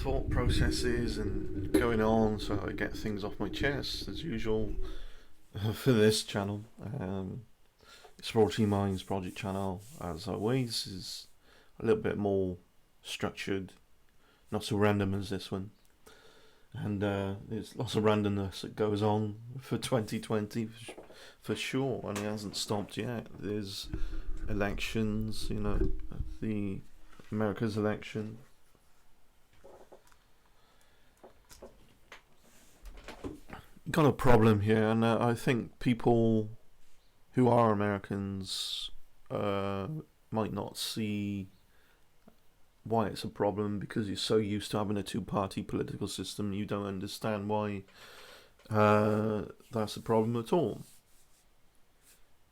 thought processes and going on, so I get things off my chest as usual for this channel. Exploratory Minds project channel, as always, is a little bit more structured, not so random as this one. And there's lots of randomness that goes on for 2020 for sure, and it hasn't stopped yet. There's elections, the America's election. Got a problem here, and I think people who are Americans might not see why it's a problem, because you're so used to having a two-party political system. You don't understand why that's a problem at all.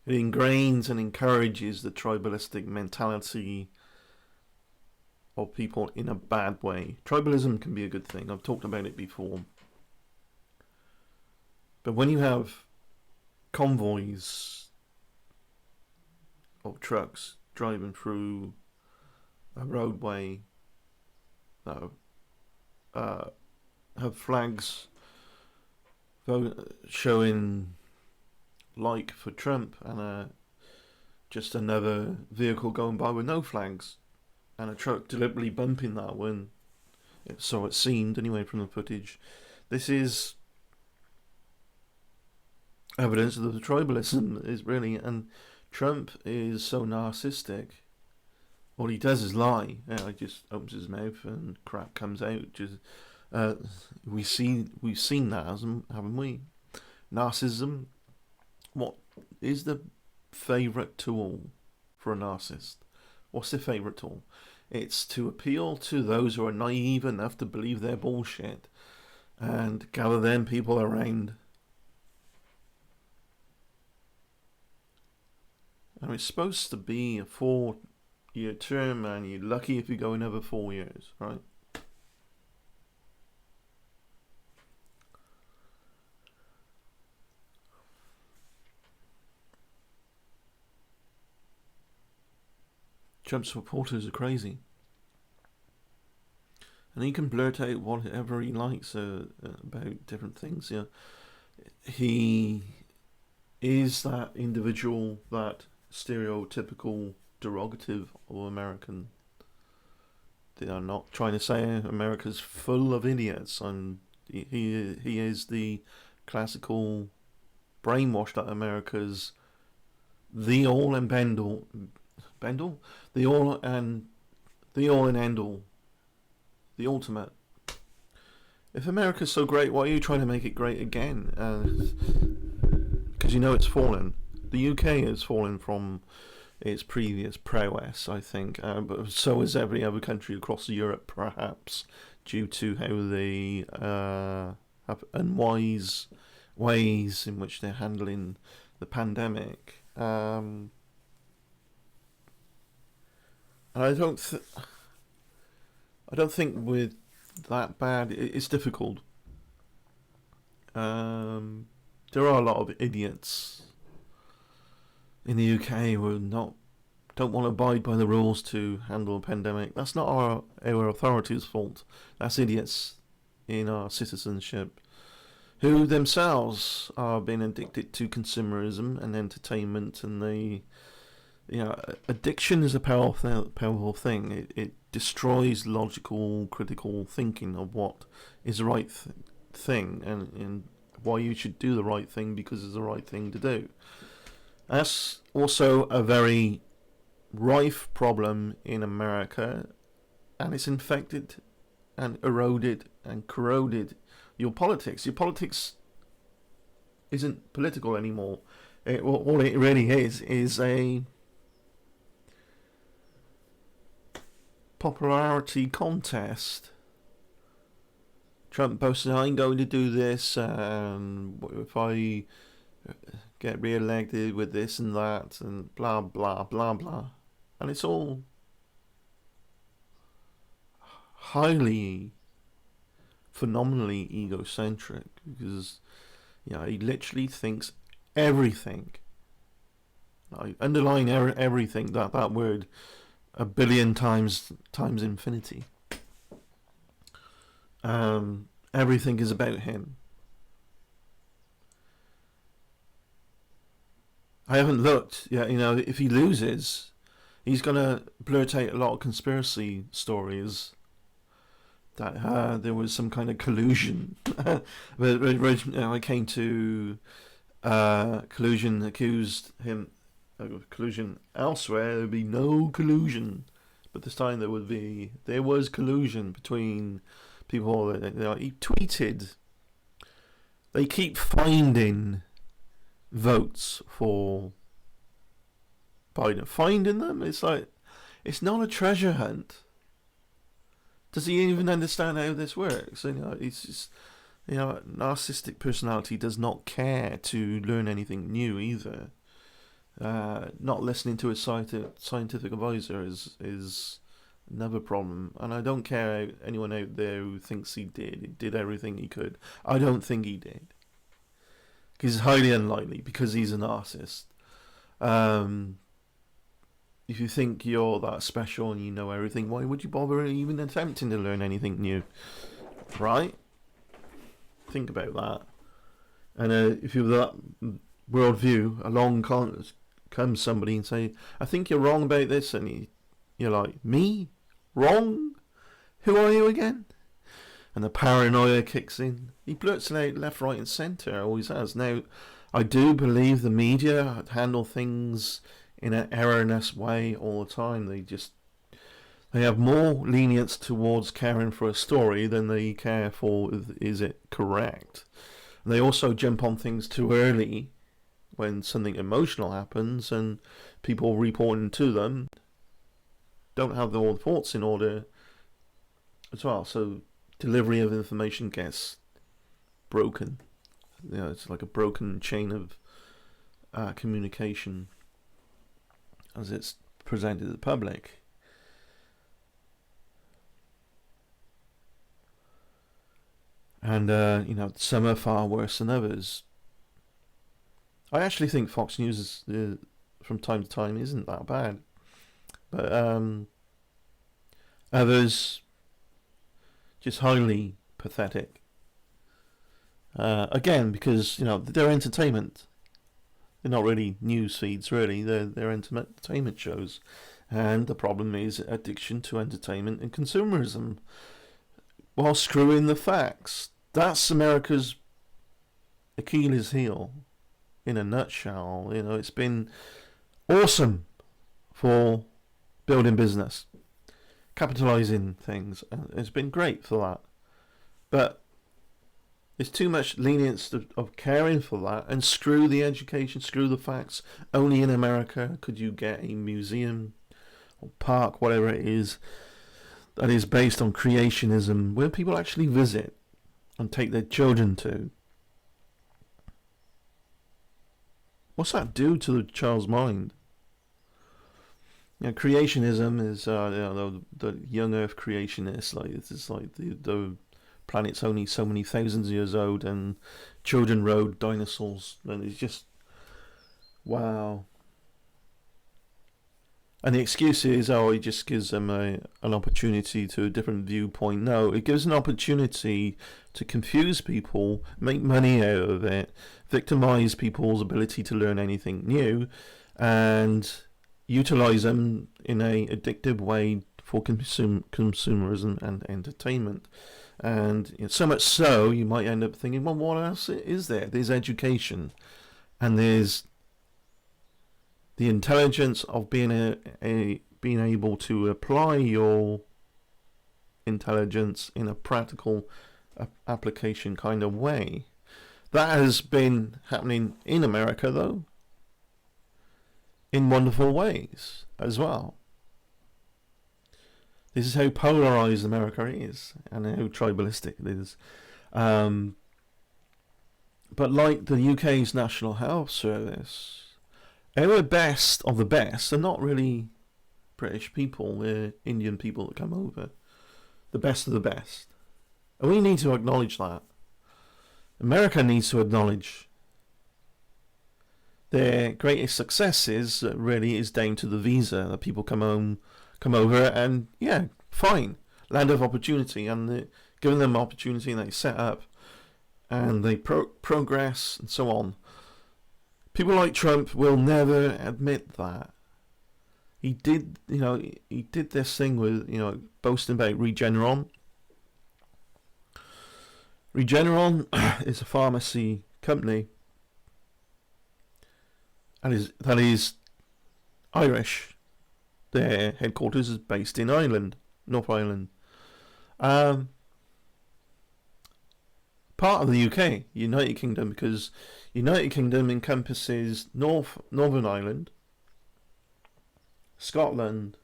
It ingrains and encourages the tribalistic mentality of people in a bad way. Tribalism can be a good thing. I've talked about it before. But when you have convoys of trucks driving through a roadway that have flags showing like for Trump, and just another vehicle going by with no flags, and a truck deliberately bumping that one, so it seemed anyway from the footage, this is evidence of the tribalism is really, and Trump is so narcissistic. All he does is lie. He just opens his mouth and crap comes out. We've seen that, haven't we? Narcissism. What is the favourite tool for a narcissist? What's their favourite tool? It's to appeal to those who are naive enough to believe their bullshit and gather them people around. And it's supposed to be a 4-year term, and you're lucky if you go another 4 years, right? Trump supporters are crazy, and he can blurt out whatever he likes about different things. He is that individual, that stereotypical derogative of American. They are not trying to say America's full of idiots, and he is the classical brainwash that America's the all and the all and end all, the ultimate. If America's so great, why are you trying to make it great again? Because it's fallen. The UK has fallen from its previous prowess, I think, but so has every other country across Europe, perhaps, due to how they have unwise ways in which they're handling the pandemic. And I don't think with that bad. It's difficult. There are a lot of idiots in the UK who don't want to abide by the rules to handle a pandemic. That's not our authorities' fault. That's idiots in our citizenship who themselves are being addicted to consumerism and entertainment, and addiction is a powerful thing. It destroys logical, critical thinking of what is the right thing and why you should do the right thing because it's the right thing to do. That's also a very rife problem in America, and it's infected and eroded and corroded your politics. Your politics isn't political anymore. All it really is a popularity contest. Trump posted, I'm going to do this, and if I get re-elected with this and that, and blah, blah, blah, blah. And it's all highly, phenomenally egocentric, because he literally thinks everything. I underline everything, that word, a billion times infinity. Everything is about him. I haven't looked yet. If he loses, he's gonna blurt out a lot of conspiracy stories that there was some kind of collusion. I came to collusion, accused him of collusion elsewhere. There would be no collusion, but this time there was collusion between people. He tweeted, they keep finding votes for Biden. Finding them? It's like, it's not a treasure hunt. Does he even understand how this works? It's just, narcissistic personality does not care to learn anything new either. Not listening to a scientific advisor is another problem. And I don't care anyone out there who thinks he did everything he could. I don't think he did. Because it's highly unlikely, because he's a narcissist. If you think you're that special and you know everything, why would you bother even attempting to learn anything new? Right? Think about that. And if you're that worldview, along comes somebody and say, I think you're wrong about this, and you're like, me? Wrong? Who are you again? And the paranoia kicks in. He blurts it out left, right and centre, always has. Now, I do believe the media handle things in an erroneous way all the time. They have more lenience towards caring for a story than they care for is it correct. And they also jump on things too early when something emotional happens, and people reporting to them don't have all the thoughts in order as well. So delivery of information gets broken. It's like a broken chain of communication as it's presented to the public. And, some are far worse than others. I actually think Fox News from time to time isn't that bad. But others, just highly pathetic. Again, because, they're entertainment. They're not really news feeds, really. They're entertainment shows. And the problem is addiction to entertainment and consumerism, while screwing the facts. That's America's Achilles heel, in a nutshell. It's been awesome for building business, capitalizing things. It's been great for that. But there's too much lenience of caring for that, and screw the education, screw the facts. Only in America could you get a museum or park, whatever it is, that is based on creationism, where people actually visit and take their children to. What's that do to the child's mind? Creationism is the young Earth creationists. Like, it's like the planet's only so many thousands of years old, and children rode dinosaurs, and it's just wow. And the excuse is, it just gives them an opportunity to a different viewpoint. No, it gives an opportunity to confuse people, make money out of it, victimize people's ability to learn anything new, and utilize them in a addictive way for consumerism and entertainment. And so much so, you might end up thinking, well, what else is there? There's education, and there's the intelligence of being being able to apply your intelligence in a practical application kind of way. That has been happening in America, though, in wonderful ways as well. This is how polarized America is, and how tribalistic it is. But like the UK's National Health Service, our best of the best are not really British people, they're Indian people that come over. The best of the best. And we need to acknowledge that. America needs to acknowledge their greatest successes really is down to the visa, that people come over and, yeah, fine, land of opportunity, and giving them opportunity, and they set up, and they progress, and so on. People like Trump will never admit that. He did this thing with, boasting about Regeneron. Regeneron is a pharmacy company, and that is Irish. Their headquarters is based in Ireland, North Ireland. Part of the UK, United Kingdom, because United Kingdom encompasses Northern Ireland, Scotland,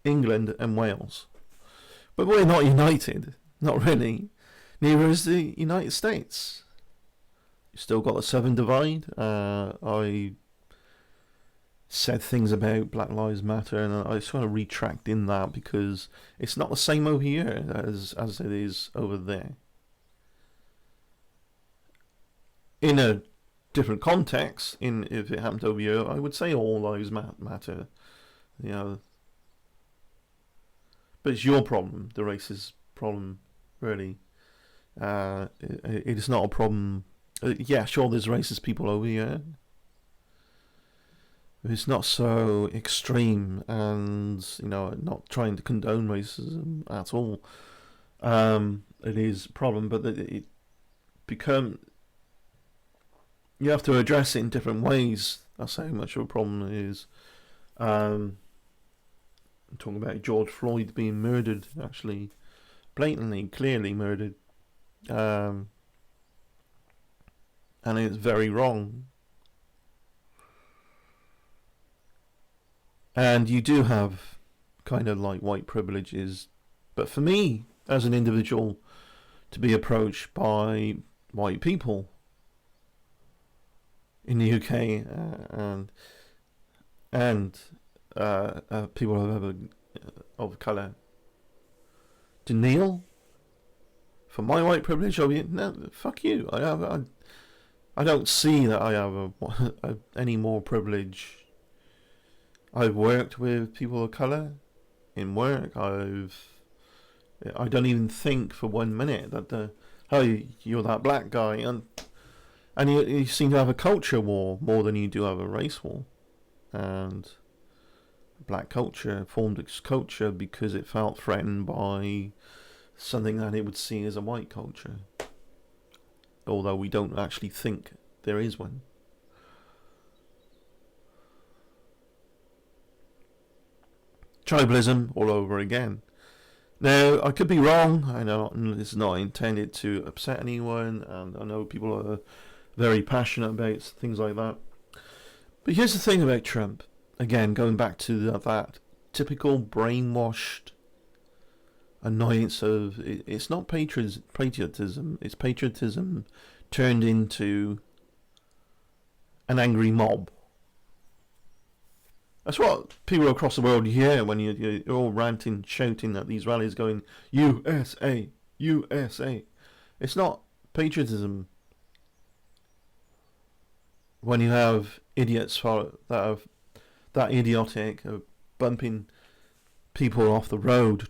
England, and Wales. But we're not united, not really. Neither is the United States. You've still got the Southern Divide. I said things about Black Lives Matter, and I just want to retract in that because it's not the same over here as it is over there. In a different context, if it happened over here, I would say all lives matter, But it's your problem, the racist problem, really. It is not a problem. Yeah, sure, there's racist people over here. It's not so extreme, and not trying to condone racism at all. It is a problem, but it become. You have to address it in different ways. That's how much of a problem it is. I'm talking about George Floyd being murdered, actually, blatantly, clearly murdered, and it's very wrong. And you do have kind of like white privileges, but for me, as an individual, to be approached by white people in the UK and people of colour, to kneel for my white privilege, no, fuck you. I don't see that I have any more privilege. I've worked with people of colour in work. I don't even think for 1 minute that you're that black guy, and you seem to have a culture war more than you do have a race war. And black culture formed its culture because it felt threatened by something that it would see as a white culture, although we don't actually think there is one. Tribalism all over again. Now, I could be wrong. I know it's not intended to upset anyone, and I know people are very passionate about things like that. But here's the thing about Trump. Again, going back to that typical brainwashed annoyance of it's not patriotism. It's patriotism turned into an angry mob. That's what people across the world hear when you're all ranting, shouting at these rallies, going USA, USA. It's not patriotism when you have idiots that are that idiotic of bumping people off the road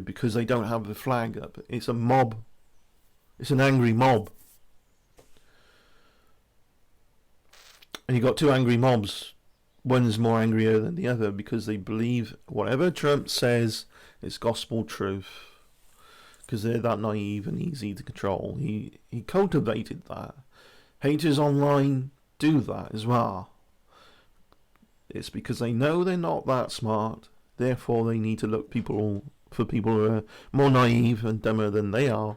because they don't have the flag up. It's a mob. It's an angry mob. And you've got two angry mobs. One's more angrier than the other because they believe whatever Trump says is gospel truth. Because they're that naive and easy to control. He cultivated that. Haters online do that as well. It's because they know they're not that smart. Therefore, they need to look for people who are more naive and dumber than they are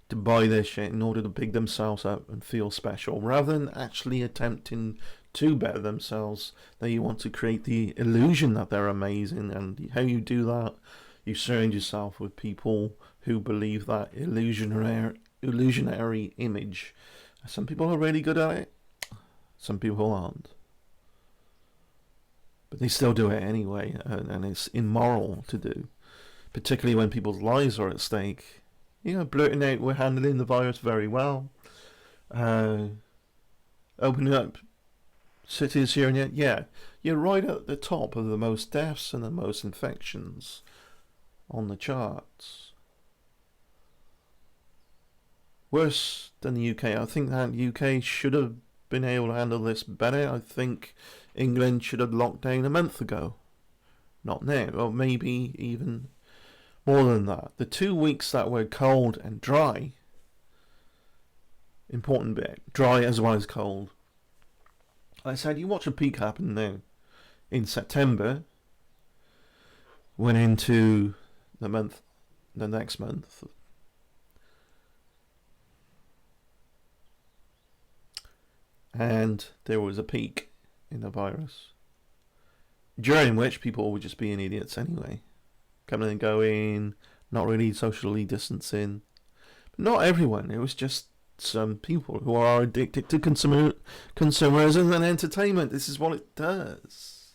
to buy their shit in order to big themselves up and feel special, rather than actually attempting to better themselves. They want to create the illusion that they're amazing, and how you do that, you surround yourself with people who believe that illusionary image. Some people are really good at it, some people aren't. But they still do it anyway, and it's immoral to do, particularly when people's lives are at stake. Blurting out we're handling the virus very well, opening up cities here and there. Yeah, you're right at the top of the most deaths and the most infections on the charts. worse than the UK. I think that UK should have been able to handle this better. I think England should have locked down a month ago. Not now, or maybe even more than that. The 2 weeks that were cold and dry, important bit, dry as well as cold. Like I said, you watch a peak happen now. In September, went into the next month. And there was a peak in the virus, during which people were just being idiots anyway. Coming and going, not really socially distancing. But not everyone, it was just some people who are addicted to consumerism and entertainment. This is what it does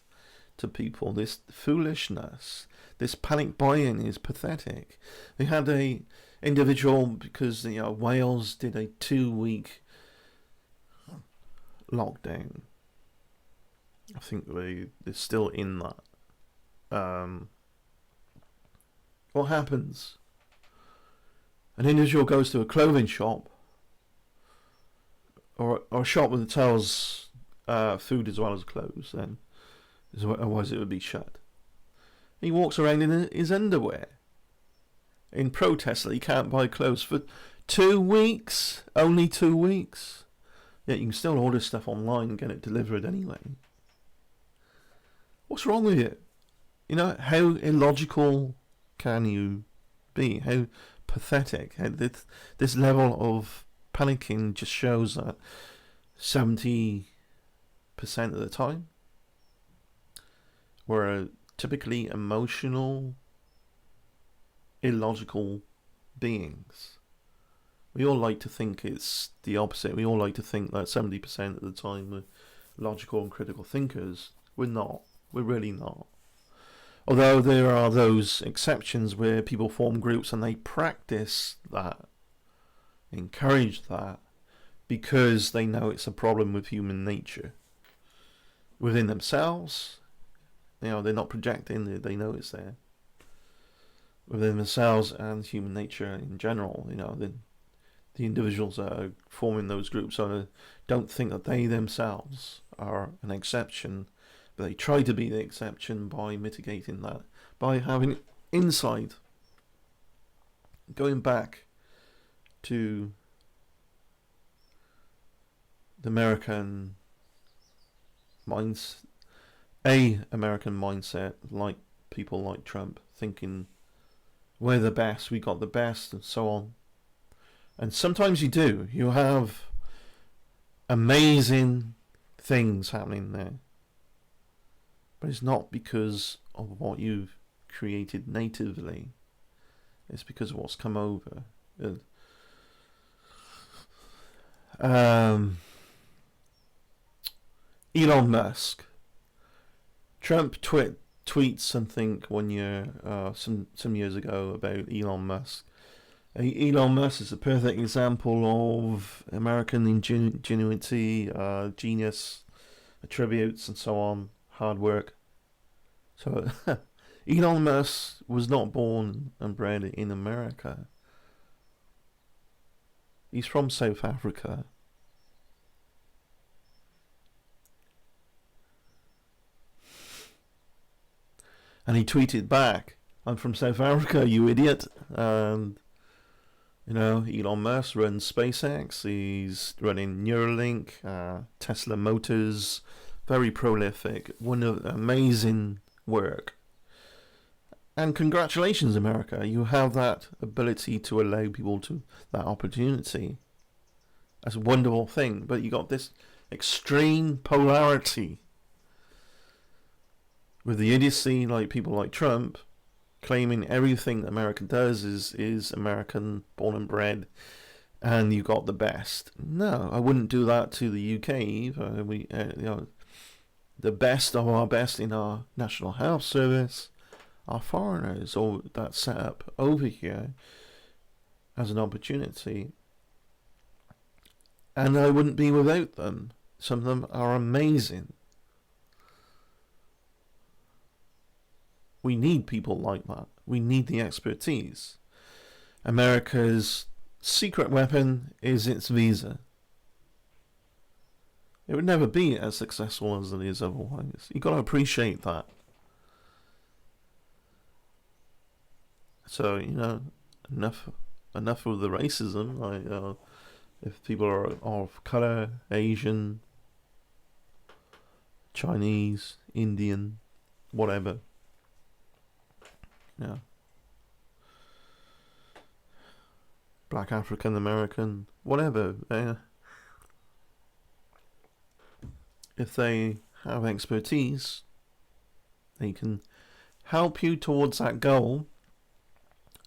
to people. This foolishness, this panic buying is pathetic. They had a individual, because Wales did a 2-week lockdown. I think they're still in that. What happens? An individual goes to a clothing shop or a shop that sells food as well as clothes, then otherwise it would be shut. He walks around in his underwear in protest that he can't buy clothes for 2 weeks. Only 2 weeks. Yet you can still order stuff online and get it delivered anyway. What's wrong with you? How illogical can you be? How pathetic. This level of panicking just shows that 70% of the time we're typically emotional, illogical beings. We all like to think it's the opposite. We all like to think that 70% of the time we're logical and critical thinkers. We're not. We're really not. Although there are those exceptions where people form groups and they practice that, encourage that, because they know it's a problem with human nature. Within themselves, they're not projecting, they know it's there. Within themselves and human nature in general, the individuals that are forming those groups don't think that they themselves are an exception, but they try to be the exception by mitigating that, by having insight. Going back to the American mindset, like people like Trump, thinking we're the best, we got the best, and so on. And sometimes you do. You have amazing things happening there. But it's not because of what you've created natively. It's because of what's come over. Elon Musk. Trump tweets something one year, some years ago, about Elon Musk. Elon Musk is a perfect example of American ingenuity, genius, attributes, and so on, hard work. So Elon Musk was not born and bred in America. He's from South Africa. And he tweeted back, "I'm from South Africa, you idiot." And Elon Musk runs SpaceX. He's running Neuralink, Tesla Motors. Very prolific. Amazing work. And congratulations, America. You have that ability to allow people to that opportunity. That's a wonderful thing. But you got this extreme polarity with the idiocy, like people like Trump, claiming everything that America does is American, born and bred, and you got the best. No, I wouldn't do that to the UK either. The best of our best in our National Health Service are foreigners, or that's set up over here as an opportunity. And I wouldn't be without them. Some of them are amazing. We need people like that. We need the expertise. America's secret weapon is its visa. It would never be as successful as it is otherwise. You've got to appreciate that. So, enough of the racism. If people are of color, Asian, Chinese, Indian, whatever. Yeah. Black African American, whatever. If they have expertise, they can help you towards that goal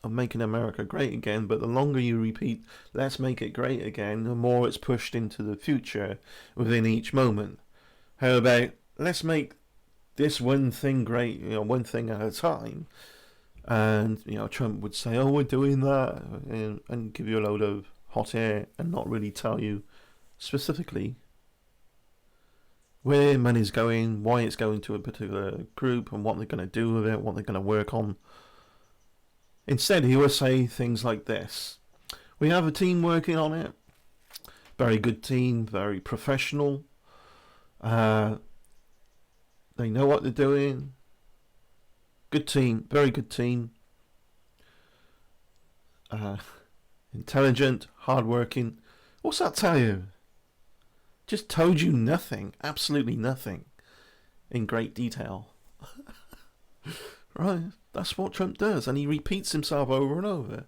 of making America great again. But the longer you repeat, let's make it great again, the more it's pushed into the future within each moment. How about, let's make this one thing great, one thing at a time. And, Trump would say, oh, we're doing that, and give you a load of hot air and not really tell you specifically where money's going, why it's going to a particular group, and what they're going to do with it, what they're going to work on. Instead, he would say things like this. We have a team working on it. Very good team, very professional. They know what they're doing. Good team, very good team. Intelligent, hardworking. What's that tell you? Just told you nothing, absolutely nothing, in great detail. Right, that's what Trump does, and he repeats himself over and over.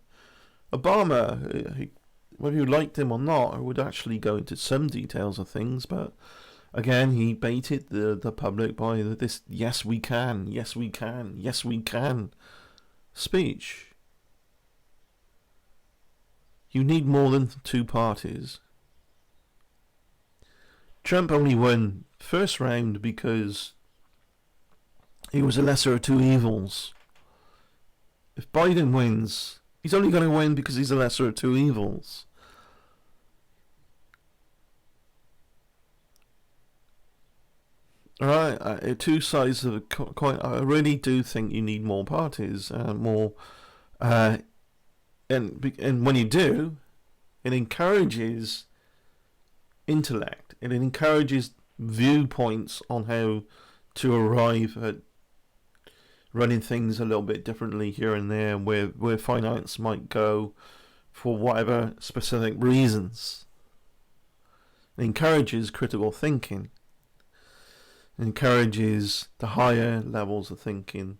Obama, whether you liked him or not, would actually go into some details of things, but again, he baited the public by this yes we can, yes we can, yes we can speech. You need more than two parties. Trump only won first round because he was a lesser of two evils. If Biden wins, he's only going to win because he's a lesser of two evils. Alright, two sides of a coin. I really do think you need more parties, more, and when you do, it encourages intellect. It encourages viewpoints on how to arrive at running things a little bit differently here and there, where finance might go for whatever specific reasons. It encourages critical thinking. It encourages the higher levels of thinking.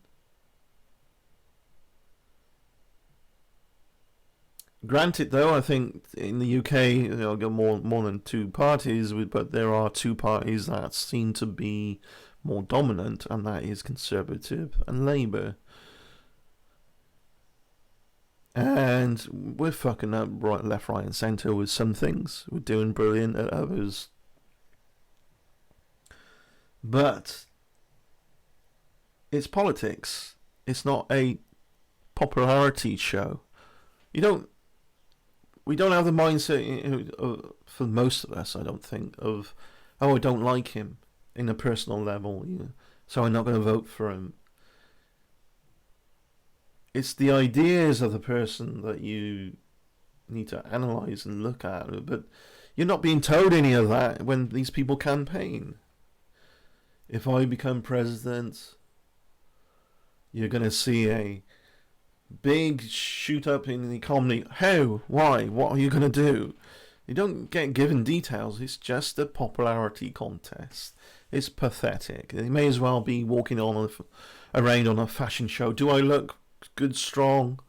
Granted, though, I think in the UK, got more than two parties, but there are two parties that seem to be more dominant, and that is Conservative and Labour. And we're fucking up right, left, right, and centre with some things. We're doing brilliant at others. But it's politics. It's not a popularity show. We don't have the mindset, for most of us, I don't think, of, oh, I don't like him in a personal level, so I'm not going to vote for him. It's the ideas of the person that you need to analyse and look at, but you're not being told any of that when these people campaign. If I become president, you're going to see a big shoot up in the economy. How? Why? What are you going to do? You don't get given details. It's just a popularity contest. It's pathetic. They may as well be walking around on a fashion show. Do I look good, strong?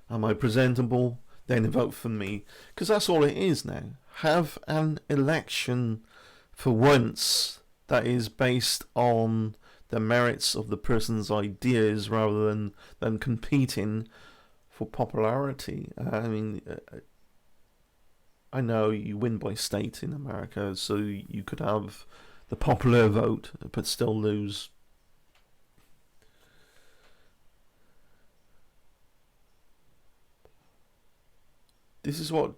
Am I presentable? Then vote for me. Because that's all it is now. Have an election for once that is based on the merits of the person's ideas rather than them competing for popularity. I know you win by state in America, so you could have the popular vote but still lose. This is what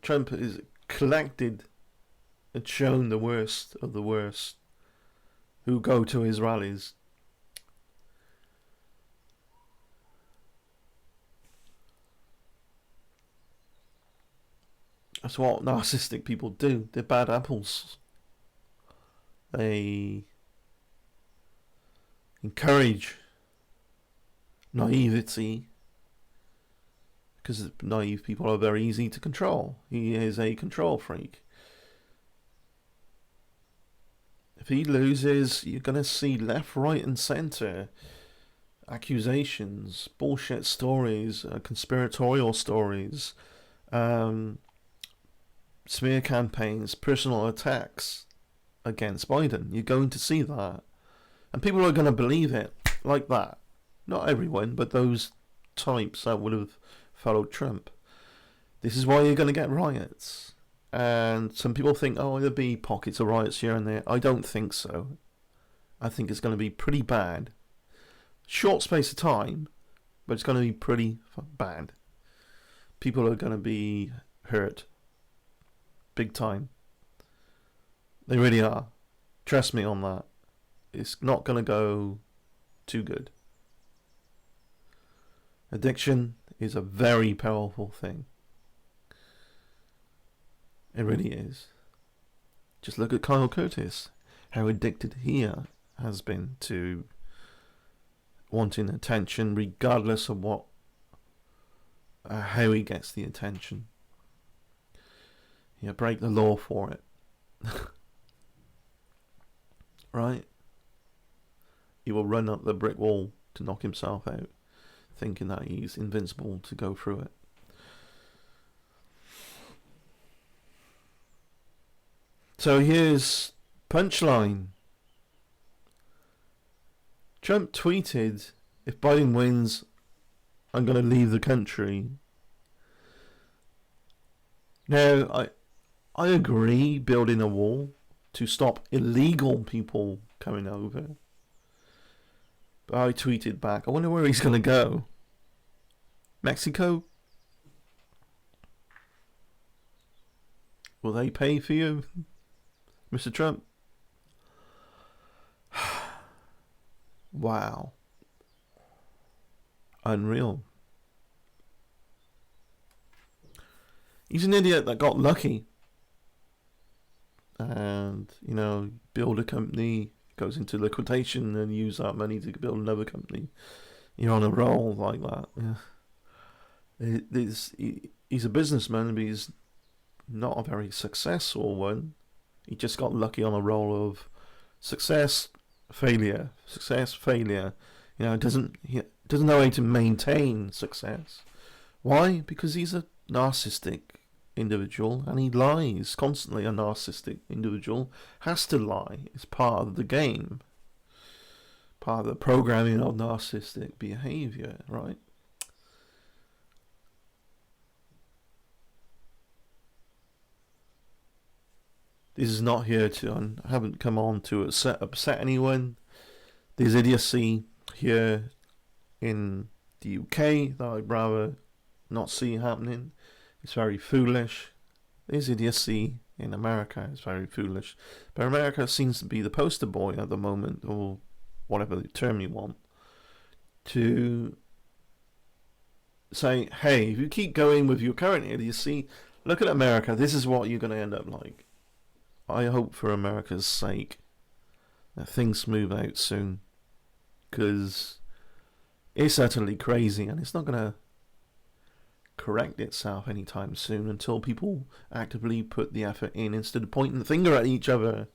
Trump is collected and shown the worst of the worst who go to his rallies. That's what narcissistic people do. They're bad apples. They encourage naivety because naive people are very easy to control. He is a control freak. If he loses, you're going to see left, right, and centre accusations, bullshit stories, conspiratorial stories, smear campaigns, personal attacks against Biden. You're going to see that. And people are going to believe it like that. Not everyone, but those types that would have followed Trump. This is why you're going to get riots. And some people think, oh, there'll be pockets of riots here and there. I don't think so. I think it's going to be pretty bad. Short space of time, but it's going to be pretty bad. People are going to be hurt. Big time. They really are. Trust me on that. It's not going to go too good. Addiction is a very powerful thing. It really is. Just look at Kyle Curtis. How addicted he has been to wanting attention, regardless of what, how he gets the attention. You break the law for it. Right? He will run up the brick wall to knock himself out, thinking that he's invincible to go through it. So here's punchline. Trump tweeted, if Biden wins, I'm going to leave the country. Now, I agree building a wall to stop illegal people coming over. But I tweeted back, I wonder where he's going to go. Mexico? Will they pay for you, Mr. Trump? Wow. Unreal. He's an idiot that got lucky. And, build a company, goes into liquidation and use that money to build another company. You're on a roll like that. Yeah. He's a businessman, but he's not a very successful one. He just got lucky on a roll of success, failure. Doesn't know how to maintain success. Why? Because he's a narcissistic individual and he lies constantly. A narcissistic individual has to lie. It's part of the game. Part of the programming of narcissistic behavior, right? This is not here to, I haven't come on to upset anyone. There's idiocy here in the UK that I'd rather not see happening. It's very foolish. There's idiocy in America. It's very foolish. But America seems to be the poster boy at the moment, or whatever the term you want, to say, hey, if you keep going with your current idiocy, look at America. This is what you're going to end up like. I hope for America's sake that things move out soon, because it's utterly crazy and it's not going to correct itself anytime soon until people actively put the effort in instead of pointing the finger at each other,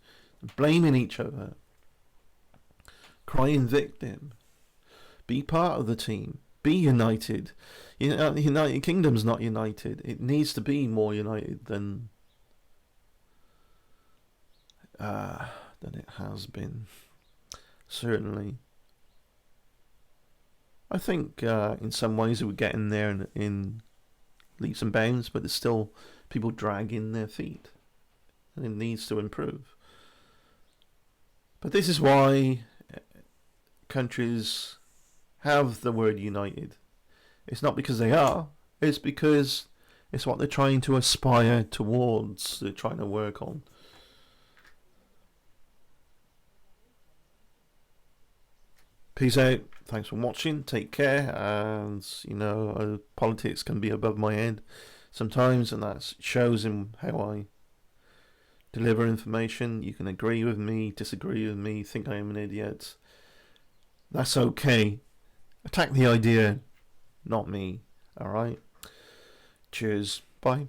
blaming each other, crying victim. Be part of the team. Be united. The United Kingdom's not united. It needs to be more united than it has been. Certainly. I think in some ways we're getting there in leaps and bounds, but there's still people dragging their feet, and it needs to improve. But this is why countries have the word united. It's not because they are, it's because it's what they're trying to aspire towards, they're trying to work on. Peace out. Thanks for watching. Take care. And, politics can be above my head sometimes, and that shows in how I deliver information. You can agree with me, disagree with me, think I am an idiot. That's okay. Attack the idea, not me. Alright? Cheers. Bye.